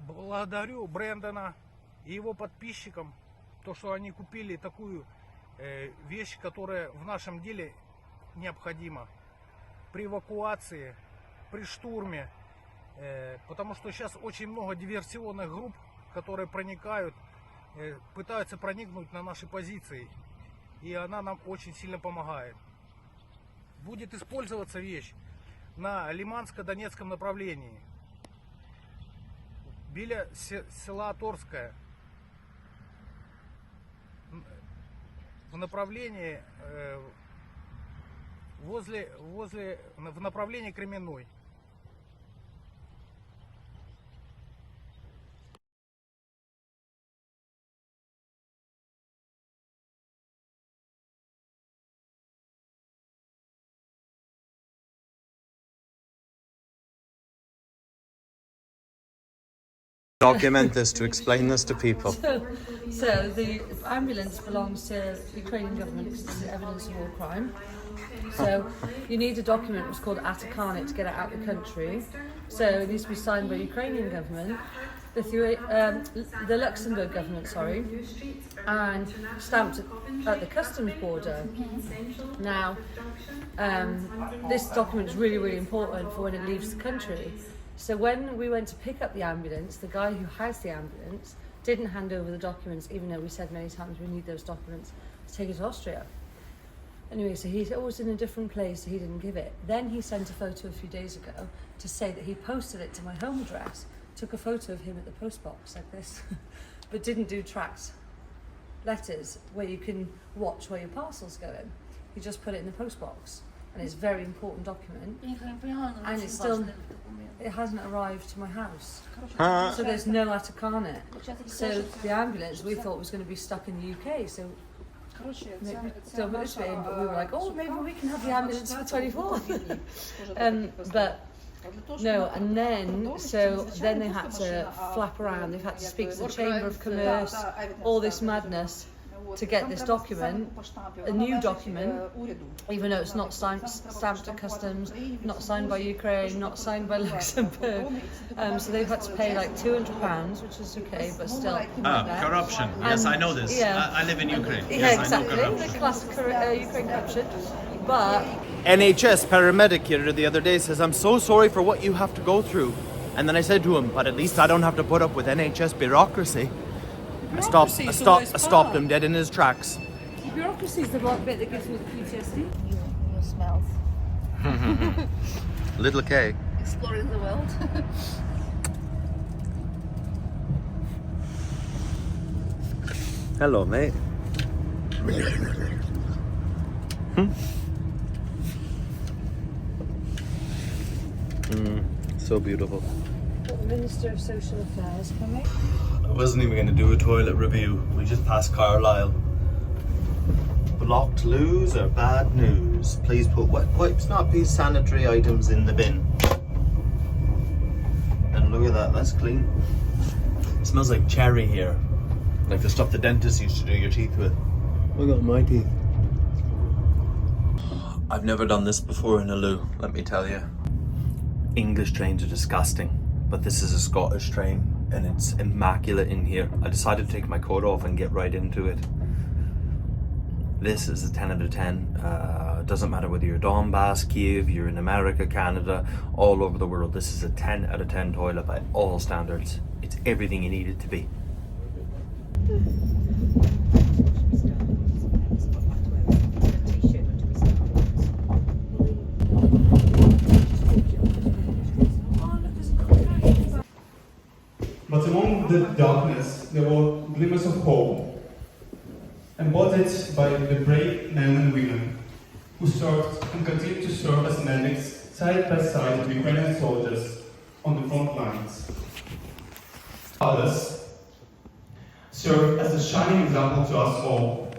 благодарю Брэндона и его подписчикам, то, что они купили такую вещь, которая в нашем деле необходима при эвакуации, при штурме, потому что сейчас очень много диверсионных групп, которые проникают, пытаются проникнуть на наши позиции, и она нам очень сильно помогает. Будет использоваться вещь на Лиманско-Донецком направлении, біля села Торское, в направлении в направлении Кременной. Document this to explain this to people. So the ambulance belongs to the Ukrainian government because it's evidence of war crime. So you need a document which is called Atakarnet to get it out of the country. So it needs to be signed by the Ukrainian government, the Luxembourg government, sorry, and stamped at the customs border. Now, this document is really, really important for when it leaves the country. So when we went to pick up the ambulance, the guy who has the ambulance didn't hand over the documents, even though we said many times we need those documents to take it to Austria. Anyway, so he's always in a different place, so he didn't give it. Then he sent a photo a few days ago to say that he posted it to my home address, took a photo of him at the post box like this, but didn't do tracked letters where you can watch where your parcel's going. He just put it in the post box. And it's a very important document, and it's still, it hasn't arrived to my house. So there's no Atakarnet. So the ambulance we thought was going to be stuck in the UK, so still motivating, but we were like, oh, maybe we can have the ambulance for 24th. But no, and then, so then they had to flap around, they've had to speak to the Chamber of Commerce, all this madness, to get this document, a new document, even though it's not stamped at customs, not signed by Ukraine, not signed by Luxembourg. So they've had to pay like £200, which is okay, but still. Corruption. Yes, I know this. Yeah. I live in Ukraine. Yeah, Yes, exactly. I know The classic Ukraine corruption. But NHS paramedic here the other day says, I'm so sorry for what you have to go through. And then I said to him, but at least I don't have to put up with NHS bureaucracy. I stopped him dead in his tracks. Bureaucracy is the bit that gives me the PTSD. New smells. Little K. Exploring the world. Hello, mate. So beautiful. Minister of Social Affairs coming. I wasn't even going to do a toilet review. We just passed Carlisle. Blocked loos are bad news. Please put wet wipes, not these sanitary items, in the bin. And look at that, that's clean. It smells like cherry here. Like the stuff the dentist used to do your teeth with. Look at my teeth. I've never done this before in a loo, let me tell you. English trains are disgusting. But this is a Scottish train and it's immaculate in here. I decided to take my coat off and get right into it. This is a 10 out of 10. It doesn't matter whether you're Donbass, Kiev, you're in America, Canada, all over the world. This is a 10 out of 10 toilet by all standards. It's everything you need it to be. But among the darkness there were glimmers of hope, embodied by the brave men and women who served and continue to serve as medics side by side with Ukrainian soldiers on the front lines. Others serve as a shining example to us all,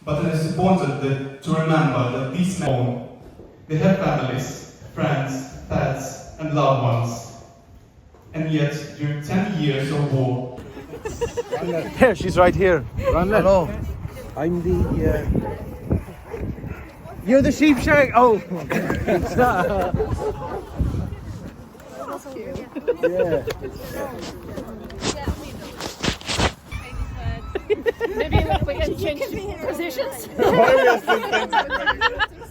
but it is important to remember that these men, they have families, friends, pets and loved ones. And yet, during 10 years of war... There, she's right here. Hello. I'm the... You're the sheep shack? Oh! Yeah. Maybe we can change positions.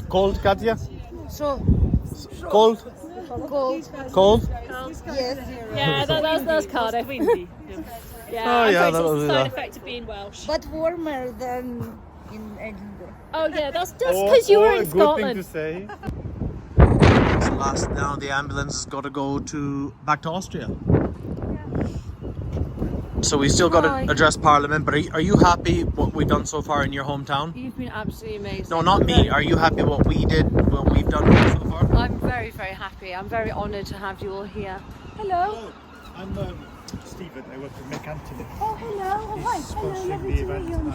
Cold, Katya? So Cold? cold. Cold? Yes. Yeah, that's Cardiff. Windy. Yeah, Oh, I'm yeah, afraid that'll it's do the side that. effect of being Welsh. But warmer than in Edinburgh. Oh yeah, that's because you were in Scotland. say. Last now, the ambulance has got to go back to Austria. So we still got Hi. to address Parliament. But are you happy what we've done so far in your hometown? You've been absolutely amazing. No, not me. Are you happy what we've done so far? I'm very, very happy. I'm very honoured to have you all here. Hello. I'm Stephen. I work with Mick Anthony. Oh, hello. Hi. Hello. Lovely to meet you. I'm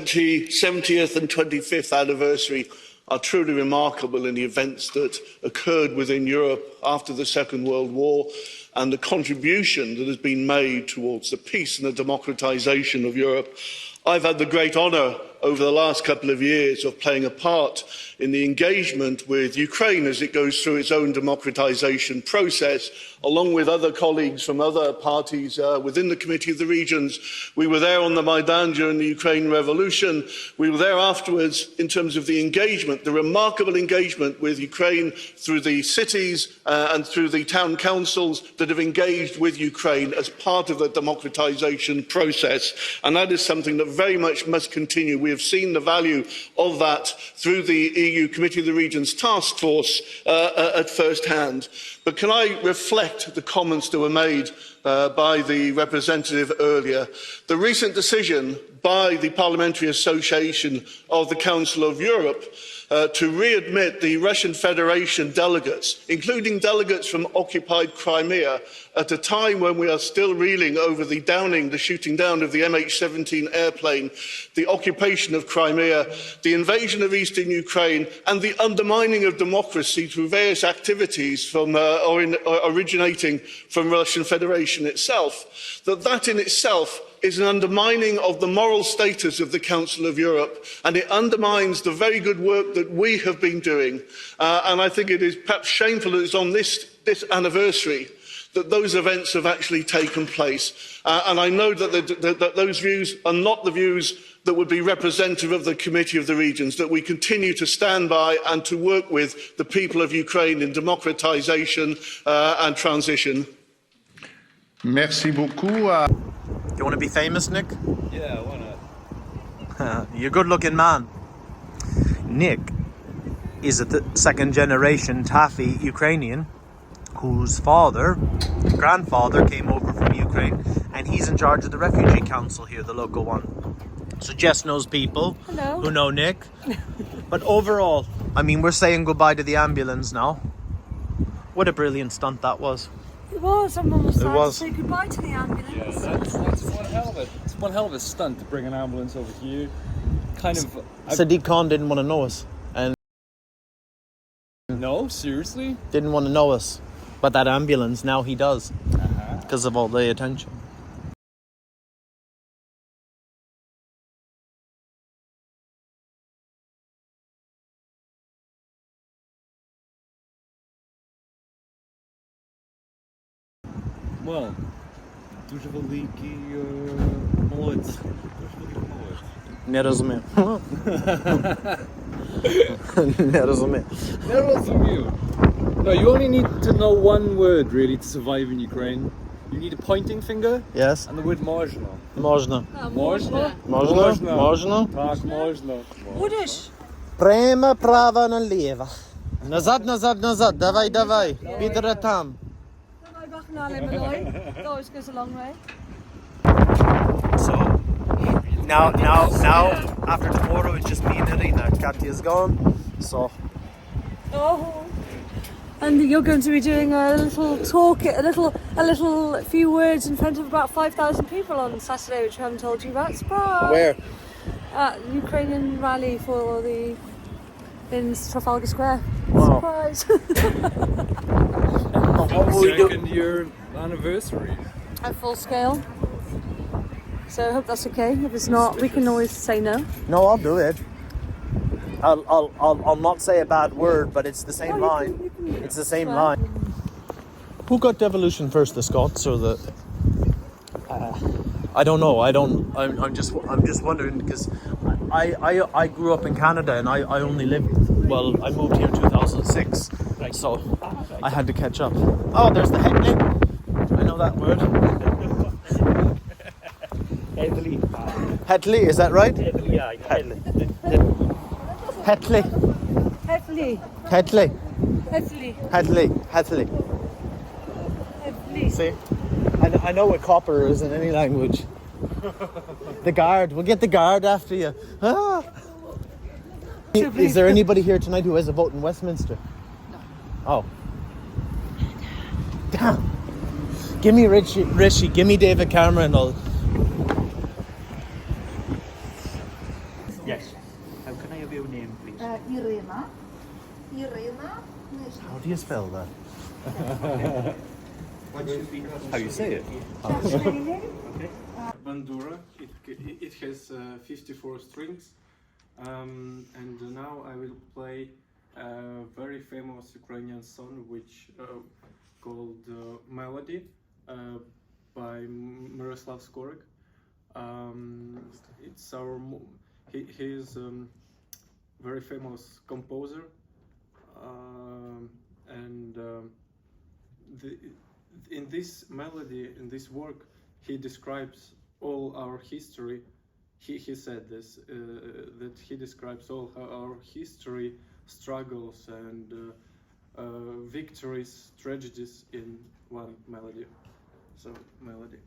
Jess. 70th and 25th anniversary are truly remarkable in the events that occurred within Europe after the Second World War and the contribution that has been made towards the peace and the democratisation of Europe. I've had the great honour over the last couple of years of playing a part in the engagement with Ukraine as it goes through its own democratisation process, along with other colleagues from other parties within the Committee of the Regions. We were there on the Maidan during the Ukraine Revolution. We were there afterwards in terms of the engagement, the remarkable engagement with Ukraine through the cities and through the town councils that have engaged with Ukraine as part of the democratisation process. And that is something that very much must continue. We have seen the value of that through the EU Committee of the Regions task force at first hand. But can I reflect the comments that were made by the representative earlier? The recent decision by the Parliamentary Association of the Council of Europe to readmit the Russian Federation delegates, including delegates from occupied Crimea, at a time when we are still reeling over the shooting down of the MH17 airplane, the occupation of Crimea, the invasion of eastern Ukraine, and the undermining of democracy through various activities originating from Russian Federation itself, that in itself is an undermining of the moral status of the Council of Europe, and it undermines the very good work that we have been doing. And I think it is perhaps shameful that it's on this anniversary that those events have actually taken place. And I know that those views are not the views that would be representative of the Committee of the Regions, that we continue to stand by and to work with the people of Ukraine in democratisation and transition. Merci beaucoup. Do you want to be famous, Nick? Yeah, why not? You're a good-looking man. Nick is a second-generation Taffy Ukrainian whose grandfather came over from Ukraine, and he's in charge of the refugee council here, the local one. So Jess knows people who know Nick. But overall, I mean, we're saying goodbye to the ambulance now. What a brilliant stunt that was. It was. I'm almost sad was. to say goodbye to the ambulance. Yeah, that's one hell of a stunt to bring an ambulance over here. Kind of. Sadiq Khan didn't want to know us, and No, seriously? didn't want to know us. But that ambulance, now he does, because of all the attention. Well, дуже великий молодець. Не розумію. Не розумію. Не розумію. No, you only need to know one word really to survive in Ukraine. You need a pointing finger Yes? and the word можна. Можна. Можна? Можна? Можна? Так, можна. Будеш? Прямо, право, наліво. Назад, назад, назад. Давай, давай. Підре там. It always goes a long way. So, now, after tomorrow, it's just me and Irina. Katya's gone. So, Oh. And you're going to be doing a little talk, a little few words in front of about 5,000 people on Saturday, which I haven't told you about. Surprise! where? At the Ukrainian rally in Trafalgar Square. Wow. Surprise! What will we do? Second year anniversary. At full scale. So I hope that's okay. If it's not, we can always say no. No, I'll do it. I'll not say a bad word, but it's the same line. It's the same line. Who got devolution first, the Scots or the? I don't know. I'm just wondering because I grew up in Canada and I only lived. Well, I moved here in 2006, so I had to catch up. Oh, there's the Hetley. I know that word. Hetley. Hetley, is that right? Hetley, yeah. Hetley. Hetley. Hetley. Hetley. Hetley. Hetley. See? I know what copper is in any language. The guard. We'll get the guard after you. Ah. Is there anybody here tonight who has a vote in Westminster? No. Oh. Damn. Give me Rishi. Give me David Cameron. Yes. How can I have your name, please? Irina. How do you spell that? How you say it? Bandura. It has 54 strings, and now I will play a very famous Ukrainian song which called Melody by Miroslav Skorik. It's he is very famous composer, and in this melody, in this work, he describes all our history. He said this, that he describes all our history, struggles and victories, tragedies in one melody. So, melody.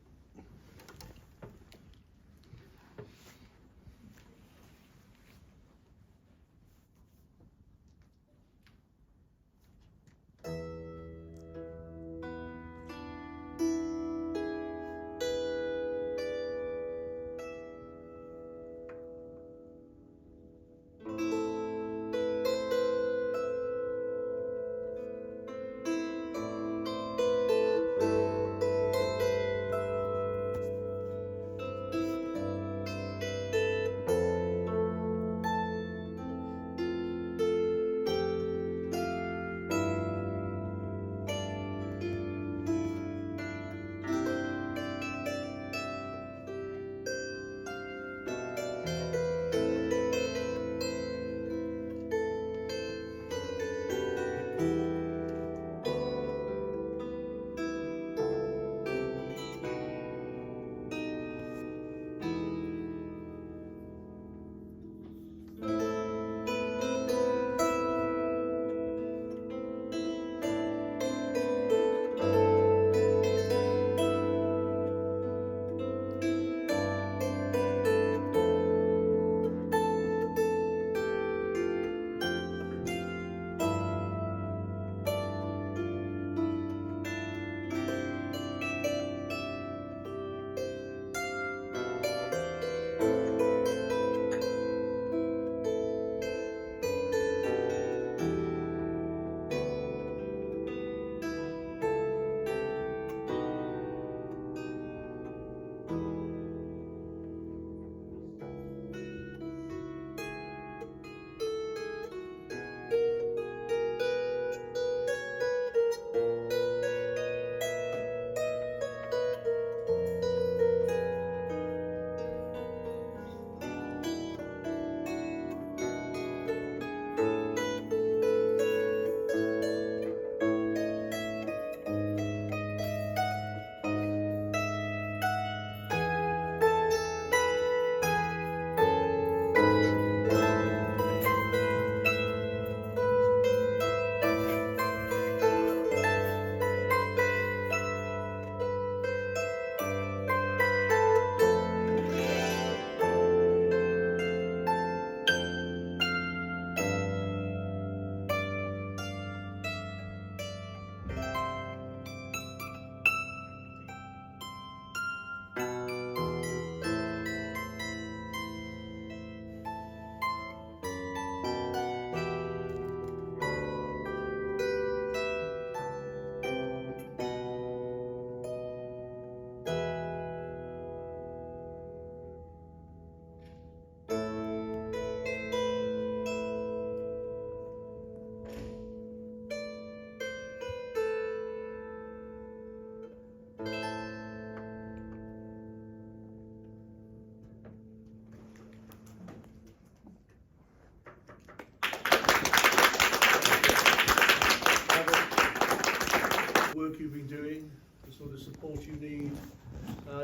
been doing, the sort of support you need.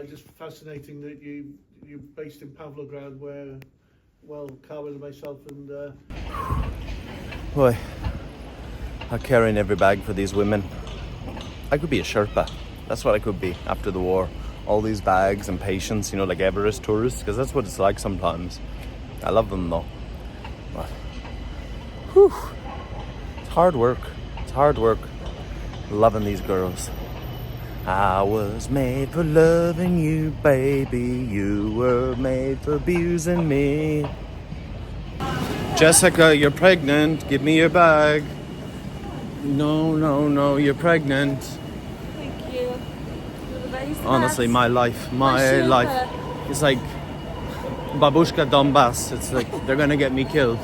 Just fascinating that you're based in Pavlograd, where, well, Carmen and myself and... Boy, I'm carrying every bag for these women. I could be a Sherpa. That's what I could be after the war. All these bags and patience, you know, like Everest tourists, because that's what it's like sometimes. I love them though. But, whew, it's hard work. It's hard work. Loving these girls. I was made for loving you, baby. You were made for abusing me. Jessica, you're pregnant. Give me your bag. No, you're pregnant. Thank you. Honestly, my life. It's like Babushka Donbass. It's like they're gonna get me killed.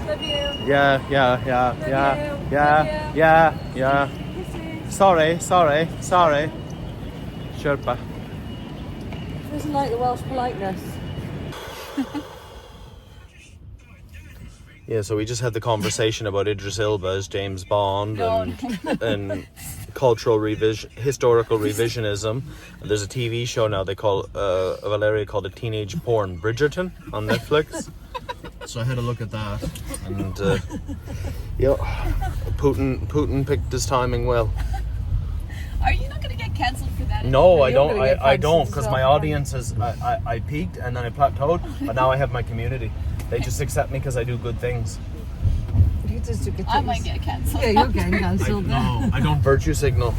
Love you. Yeah. Sorry. Sherpa. Doesn't like the Welsh politeness. Yeah, so we just had the conversation about Idris Elba as James Bond and cultural historical revisionism. There's a TV show now they call Valeria called it Teenage Porn, Bridgerton on Netflix. So I had a look at that, and Putin picked his timing well. Are you not going to get cancelled for that? No, I don't. I don't, because my audience is. I peaked and then I plateaued, but now I have my community. They just accept me because I do good things. You just do good things. I might get cancelled. Yeah, you're getting cancelled. No, I don't virtue signal.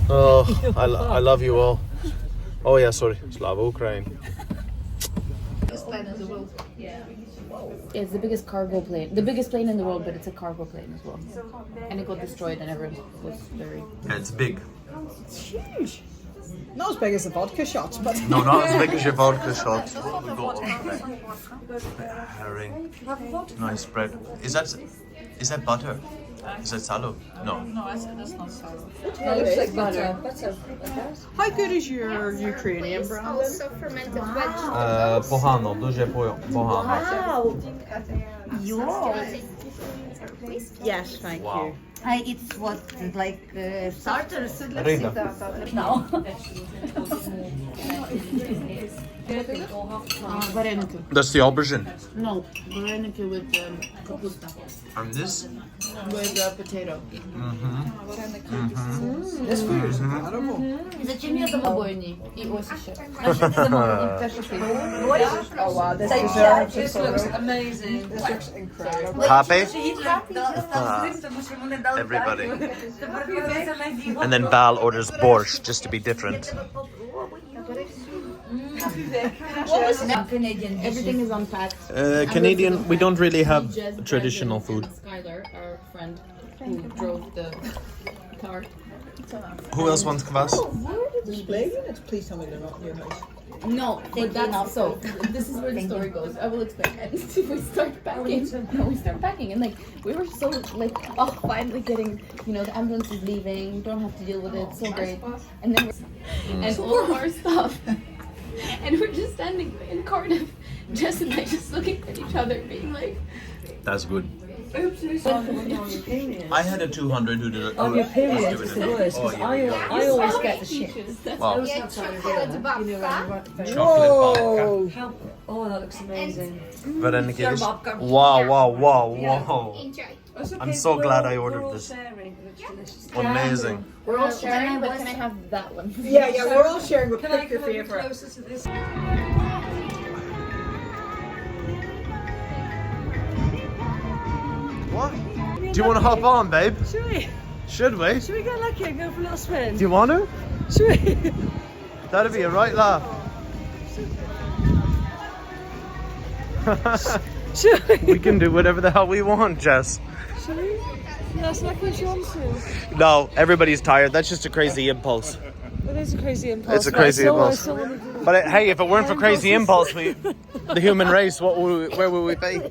Oh, I love you all. Oh yeah, sorry, Slava Ukraine. It's the biggest cargo plane. The biggest plane in the world, but it's a cargo plane as well. And it got destroyed and everyone was very... Yeah, it's big. It's huge. Not as big as the vodka shot, but... No, not as big as your vodka shot. We got herring. Nice bread. Is that butter? Is that salad? No. No, that's not salad. It looks like butter. How good is your Ukrainian brand? Also fermented vegetables. Pogano, дуже pogano. Yes, thank you. It's what, like starters? Rida. No. Vareniki. That's the aubergine. No, vareniki with kapusta. And this? With potato. This food is incredible. Зачем я замовлені? І ось ще. А що ти замовлені? Те, що ти говориш? Oh wow, this This looks amazing. This looks incredible. Happy? Everybody. And then Val orders borscht just to be different. Everything is unpacked. Canadian, we don't really have traditional food. Skylar, our friend who drove the car. Who else wants kvass? Display units, please tell me they're not in your house. No, but that's so. This is where the story goes. I will explain. And we start packing. No, we start packing, and like we were so like, oh, finally getting, the ambulance is leaving. Don't have to deal with it. So great. And then and all of our stuff. And we're just standing in Cardiff, Jess and I just looking at each other, being like, That's good. Oops, I had a 200 who did it. On your period, it's the worst, because I always get the shit. Wow. Chocolate babka. Chocolate babka. Oh, that looks amazing. Vareniki. Wow. Enjoy. I'm so glad I ordered this. Amazing. we're all sharing, but can I have that one? Yeah, we're all sharing, but pick your favorite. Closer to this? What? Do you want to hop on, babe? Should we? Should we? Should we get lucky and go for a little spin? Do you want to? Should we? That'd be a right laugh. Should we? We can do whatever the hell we want, Jess. Should we? That's like what you want to. No, everybody's tired. That's just a crazy impulse. It is a crazy impulse. It's a crazy impulse. I still want to do But hey, if it weren't for crazy impulse, the human race, where would we be?